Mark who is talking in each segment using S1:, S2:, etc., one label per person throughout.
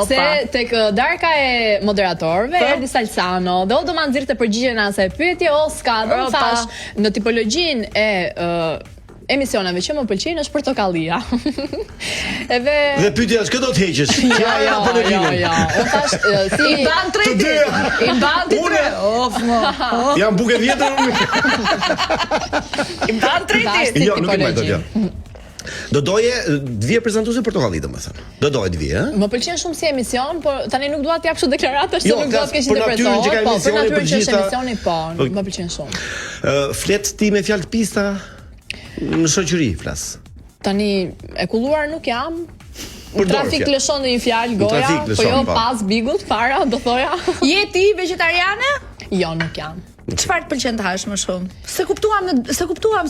S1: se tek darka e moderatorëve erdhi Salsano dhe o do ma nxirrte përgjigjen asaj pyetje o s'ka, do më thash në tipologjinë e emisioneve që më pëlqejnë është portokallia. Dhe
S2: pyetja është, këto të heqësh?
S1: Jo. Unë thash si
S3: i ban treti. I ban treti.
S2: Jam buke vjetër.
S3: I ban treti.
S2: Jo, nuk e mbaj. Do doje të vije prezantuese portokalli, domethënë. Do doje të vije,
S1: Më pëlqen shumë si emision, por tani nuk dua të jap kështu deklarata se nuk do të kesh interpretuar. Po, për natyrën që është emisioni, po, më pëlqen shumë.
S2: Flet ti me fjalë pista në shoqëri flas.
S1: Tani e kulluar nuk jam. Trafik lëshon në një fjalë goja, po jo pas bigut para, do thoja.
S3: Je ti vegetariane?
S1: Jo, nuk jam.
S3: Çfarë të pëlqen të hash më shumë? Se kuptuam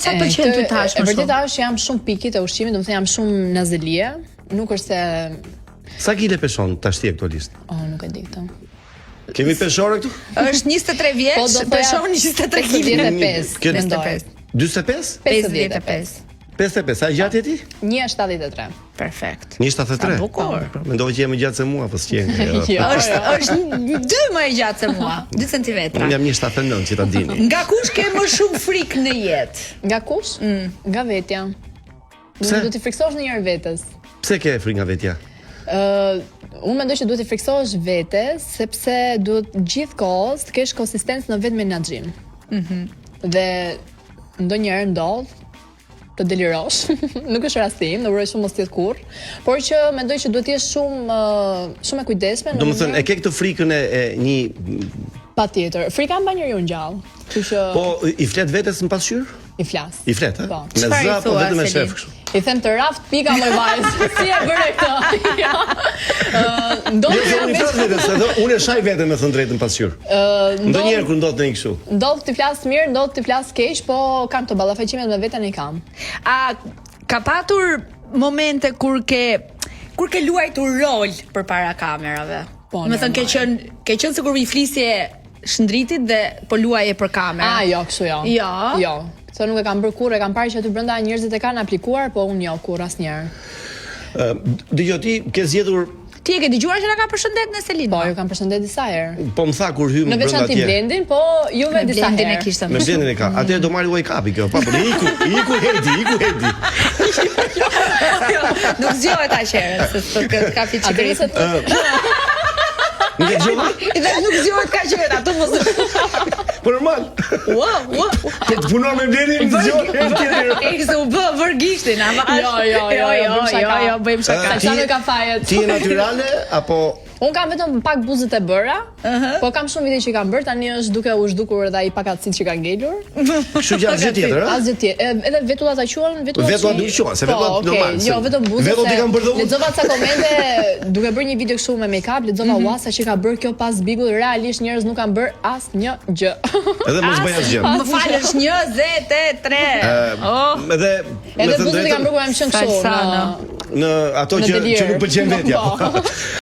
S3: sa pëlqen ty të hash më shumë.
S1: E vërtetë është jam shumë pikit e ushqimit, domethënë jam shumë nazelie, nuk është se
S2: Sa kile peshon tashti aktualisht?
S1: Nuk e di këtë.
S2: Kemi peshore këtu?
S3: Është 23 vjeç, peshon 23 kg.
S1: 55.
S2: 45?
S3: 55.
S2: 55, sa gjatë ti?
S1: 1.73.
S3: Perfekt.
S2: 1.73?
S3: Bukur.
S2: Mendova që je më gjatë se mua, po s'qen.
S3: Është 2 më e gjatë se mua, 2 cm.
S2: Unë jam 1.79, që ta dini.
S3: Nga kush ke më shumë frikë në jetë?
S1: Nga kush? Nga vetja.
S2: Pse?
S1: Do t'i friksosh ndonjëherë vetes.
S2: Pse ke frikë nga vetja?
S1: Unë mendoj që duhet t'i friksosh vetes, sepse duhet gjithkohës të kesh konsistencë në vetë menaxhim. Dhe ndonjëherë ndodh të delirosh. Nuk është rasti im, në uroj shumë mos të jetë kurrë, por që mendoj që duhet të jesh shumë e kujdesshme.
S2: Domethënë, e ke këtë frikën e një
S1: Patjetër. Frika mban njeriu ngjall. Kështu që
S2: Po i flet vetes në pasqyrë?
S1: I flas.
S2: I flet,
S1: Po.
S2: Me zë apo vetëm me shef kështu?
S1: I them të raft pika më vajzë. Si e bëre këtë?
S2: Unë i flas vetes, unë e shaj veten me thënë drejtën pasqyrë. Ndonjëherë kur ndodh ndonjë kështu.
S1: Ndodh të flas mirë, ndodh të flas keq, po kam të ballafaqqimet me veten e kam.
S3: A ka patur momente kur ke luajtur rol përpara kamerave?
S1: Po.
S3: Do të thënë ke qenë sikur i flisje shndritit dhe po luaje për kamerë.
S1: Jo, kështu jo. Jo. Se nuk e kam bërë kurrë, e kam parë që aty brenda njerëzit e kanë aplikuar, po unë jo kurrë asnjëherë.
S2: Dëgjoj ti ke zgjedhur
S3: Ti e ke dëgjuar që na ka përshëndet në Selin?
S1: Po, ju kam përshëndet disa herë.
S2: Po më tha kur hym
S1: në
S2: brenda atje.
S1: Në veçantë Blendin, po juve disa herë.
S3: E kishte
S2: Me Blendin e ka. Atëherë do marri wake up kjo. Po iku hedi.
S3: Nuk zgjohet aq herë, se ka fiçi.
S2: Nuk e dëgjova?
S3: Nuk zgjohet kaq herë, ato mos.
S2: Po normal.
S3: Wow.
S2: Po të punon me Blendin zgjohet tjetër.
S3: Ekse u bë vërgishtin, ama. Jo, bëjmë shaka.
S1: Sa nuk ka fajet.
S2: Ti je natyrale apo
S1: Unë kam vetëm pak buzët e bëra, po kam shumë vite që i kam bërë, tani është duke u zhdukur edhe ai pakatësit që ka ngelur.
S2: Kështu që asgjë tjetër, a?
S1: Asgjë tjetër. Edhe vetullat a quhen,
S2: vetullat nuk quhen, se vetullat normal.
S1: Jo, vetëm buzët.
S2: Vetullat i kanë bërë dhun.
S1: Lexova ca komente duke bërë një video kështu me make-up, lexova uasa që ka bërë kjo pas bigull, realisht njerëz nuk kanë bërë asnjë gjë.
S2: Edhe mos bëj asgjë.
S3: Më falësh 23.
S1: Edhe buzët i kanë bërë ku jam qenë kështu
S2: në ato që nuk pëlqen vetja.